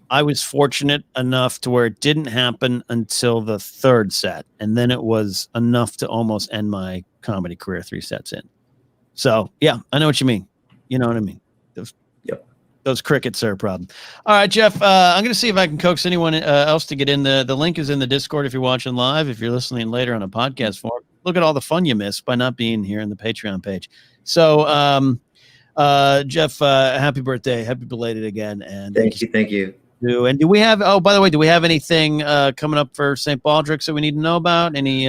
I was fortunate enough to where it didn't happen until the third set. And then it was enough to almost end my comedy career 3 sets in. So, yeah, I know what you mean. You know what I mean? Those crickets are a problem. All right, Jeff, I'm going to see if I can coax anyone else to get in. The link is in the Discord if you're watching live. If you're listening later on a podcast form, look at all the fun you missed by not being here in the Patreon page. So, Jeff, happy birthday. Happy belated again. And thank you. And do we have, by the way, do we have anything coming up for St. Baldrick's that we need to know about? Any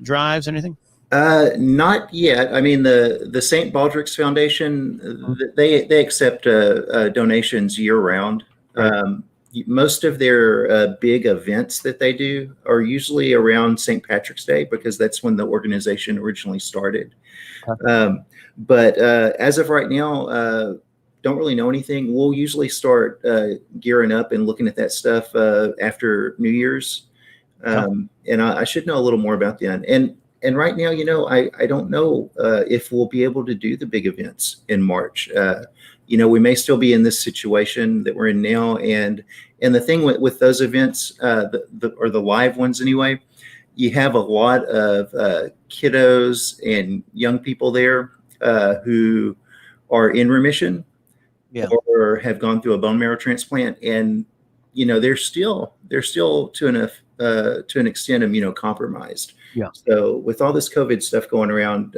drives, anything? Not yet. I mean, the St. Baldrick's Foundation, they accept donations year round. Right. Most of their big events that they do are usually around St. Patrick's Day because that's when the organization originally started. Okay. But as of right now, don't really know anything. We'll usually start gearing up and looking at that stuff after New Year's. And I should know a little more about that. And right now, I don't know if we'll be able to do the big events in March. We may still be in this situation that we're in now. And the thing with those events, the live ones anyway, you have a lot of kiddos and young people there who are in remission, or have gone through a bone marrow transplant, and they're still to an extent immunocompromised. Yeah. So with all this COVID stuff going around,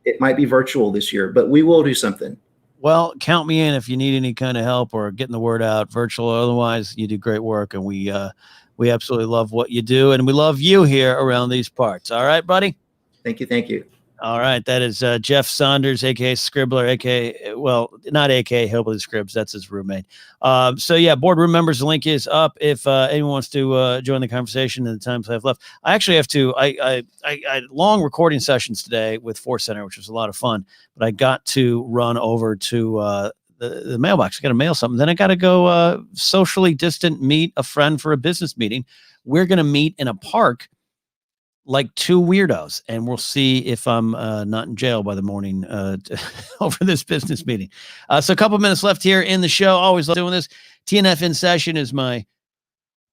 it might be virtual this year, but we will do something. Well, count me in if you need any kind of help or getting the word out, virtual or otherwise. You do great work, and we absolutely love what you do, and we love you here around these parts. All right, buddy? Thank you. All right. That is Jeff Saunders, a.k.a. Scribbler, a.k.a. Well, not a.k.a. Hillbilly Scribs. That's his roommate. So, yeah, boardroom members, the link is up if anyone wants to join the conversation in the times I have left. I actually have to – I had long recording sessions today with ForceCenter, which was a lot of fun. But I got to run over to the mailbox. I got to mail something. Then I got to go socially distant meet a friend for a business meeting. We're going to meet in a park like two weirdos, and we'll see if I'm not in jail by the morning over this business meeting. So a couple minutes left here in the show. Always love doing this. TNF in session is my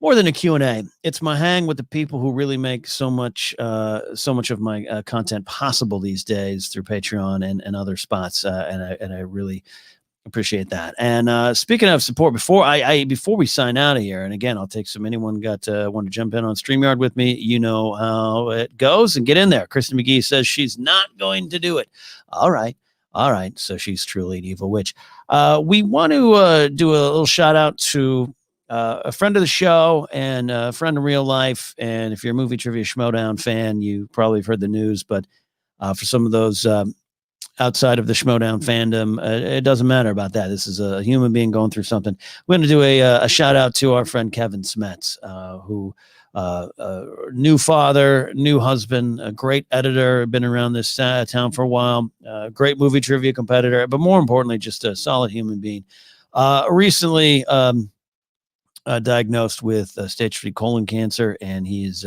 more than a Q&A. It's my hang with the people who really make so much of my content possible these days through Patreon and other spots, and I really appreciate that. And speaking of support, before we sign out of here, and again, I'll take anyone want to jump in on StreamYard with me, you know how it goes, and get in there. Kristen McGee says she's not going to do it. All right. So she's truly an evil witch. We want to do a little shout out to a friend of the show and a friend in real life. And if you're a Movie Trivia Schmodown fan, you probably have heard the news, but for some of those outside of the Schmodown fandom, it doesn't matter about that. This is a human being going through something. We're going to do a shout out to our friend Kevin Smets, who new father, new husband, a great editor, been around this town for a while, great movie trivia competitor, but more importantly, just a solid human being. Recently diagnosed with stage 3 colon cancer, and he's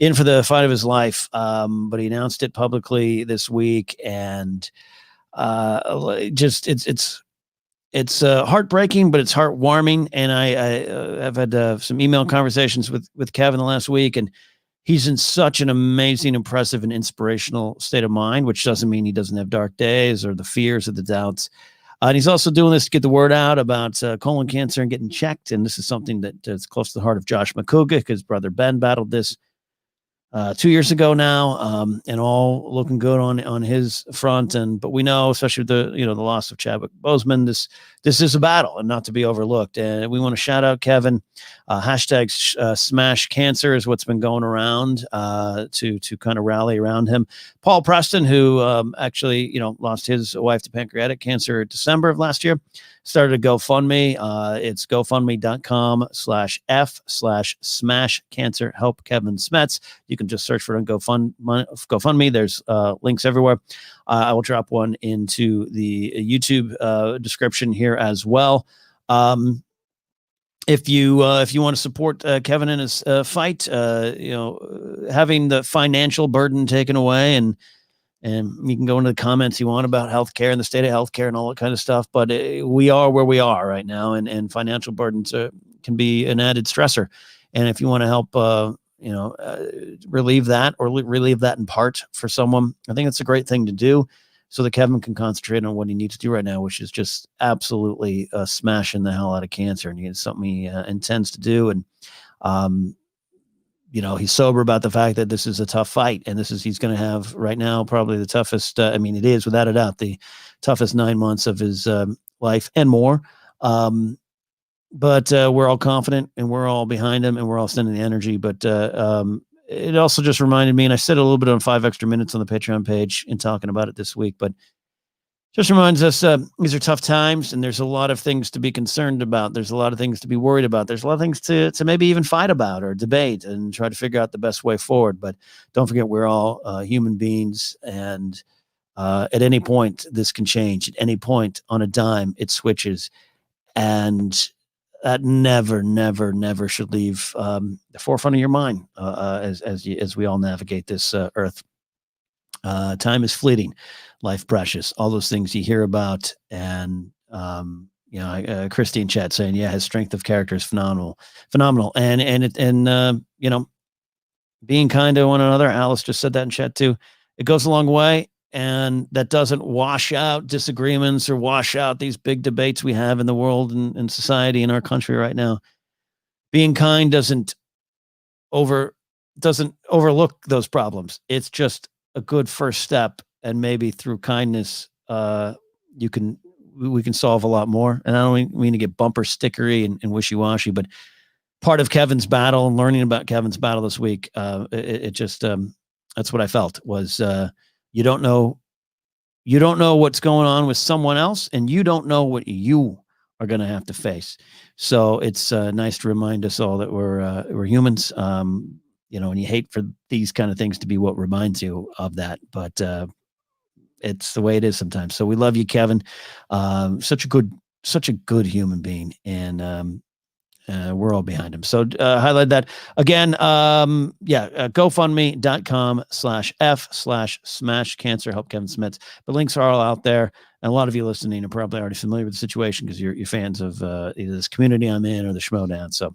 in for the fight of his life, but he announced it publicly this week, and it's heartbreaking, but it's heartwarming. And I've had some email conversations with Kevin the last week, and he's in such an amazing, impressive, and inspirational state of mind, which doesn't mean he doesn't have dark days or the fears or the doubts. And he's also doing this to get the word out about colon cancer and getting checked. And this is something that is close to the heart of Josh McCouga. His brother Ben battled this 2 years ago now, and all looking good on his front. But we know, especially with the loss of Chadwick Boseman, this is a battle and not to be overlooked. And we want to shout out Kevin. Hashtag Smash Cancer is what's been going around to kind of rally around him. Paul Preston, who actually lost his wife to pancreatic cancer in December of last year, started a GoFundMe. It's GoFundMe.com/F/Smash Cancer Help Kevin Smets. You can just search for it on GoFundMe. There's links everywhere. I will drop one into the YouTube description here as well. If you want to support Kevin in his fight, having the financial burden taken away, and you can go into the comments you want about healthcare and the state of healthcare and all that kind of stuff. But we are where we are right now, and financial burdens can be an added stressor. And if you want to help, relieve that, or relieve that in part for someone, I think it's a great thing to do, so that Kevin can concentrate on what he needs to do right now, which is just absolutely smashing the hell out of cancer. And it's something he intends to do. And, he's sober about the fact that this is a tough fight. And he's going to have right now probably the toughest, it is without a doubt the toughest 9 months of his life and more. But we're all confident, and we're all behind him, and we're all sending the energy. But it also just reminded me, and I said a little bit on 5 extra minutes on the Patreon page in talking about it this week, but just reminds us these are tough times, and there's a lot of things to be concerned about. There's a lot of things to be worried about. There's a lot of things to maybe even fight about or debate and try to figure out the best way forward. But don't forget, we're all human beings, and at any point, this can change. At any point on a dime, it switches. And that never should leave the forefront of your mind as we all navigate this earth. Time is fleeting, life precious, all those things you hear about. And Christy in chat saying, yeah, his strength of character is phenomenal, and being kind to one another. Alice just said that in chat too. It goes a long way. And that doesn't wash out disagreements or wash out these big debates we have in the world and society in our country right now. Being kind doesn't overlook those problems. It's just a good first step, and maybe through kindness, we can solve a lot more. And I don't mean to get bumper stickery and wishy-washy, but part of Kevin's battle and learning about Kevin's battle this week, that's what I felt was. You don't know what's going on with someone else, and you don't know what you are going to have to face. So it's nice to remind us all that we're humans, and you hate for these kind of things to be what reminds you of that. But it's the way it is sometimes. So we love you, Kevin. Such a good human being. And we're all behind him. So highlight that again. GoFundMe.com/F/Smash Cancer Help Kevin Smith. The links are all out there. And a lot of you listening are probably already familiar with the situation because you're fans of either this community I'm in or the Schmodown. So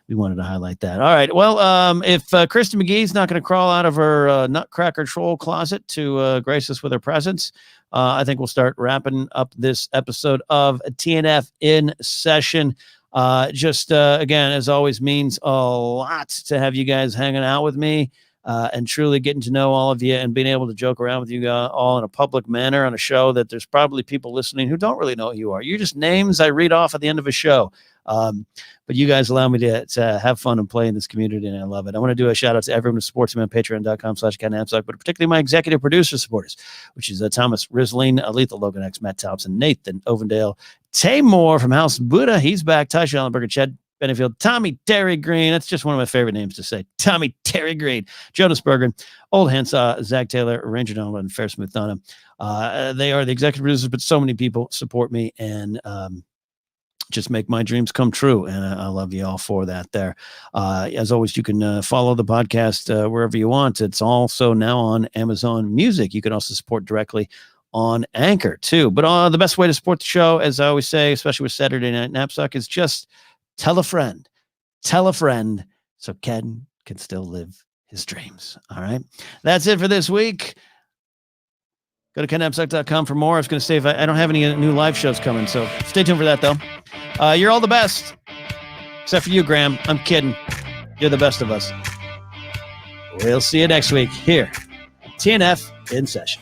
we wanted to highlight that. All right. Well, if Kristen McGee's not going to crawl out of her Nutcracker troll closet to grace us with her presence, I think we'll start wrapping up this episode of TNF in session. Again, as always, means a lot to have you guys hanging out with me and truly getting to know all of you and being able to joke around with you all in a public manner on a show that there's probably people listening who don't really know who you are. You're just names I read off at the end of a show. But you guys allow me to have fun and play in this community, and I love it. I want to do a shout out to everyone who supports me on patreon.com/Napzok, but particularly my executive producer supporters, which is Thomas Risling, Lethal Logan X, Matt Thompson, Nathan Ovendale, Tay Moore from House Buddha. He's back. Ty Schallenberger, Chad Benefield, Tommy Terry Green. That's just one of my favorite names to say. Tommy Terry Green, Jonas Bergen, Old Hansaw, Zach Taylor, Ranger Donald, and Fair Smooth Donna. They are the executive producers, but so many people support me and just make my dreams come true. And I love you all for that there. As always, you can follow the podcast wherever you want. It's also now on Amazon Music. You can also support directly on Anchor too. But the best way to support the show, as I always say, especially with Saturday Night Napzok, is just tell a friend so Ken can still live his dreams. All right. That's it for this week. Go to KenNapzok.com for more. I was going to say, if I don't have any new live shows coming, so stay tuned for that, though. You're all the best. Except for you, Graham. I'm kidding. You're the best of us. We'll see you next week here. TNF in session.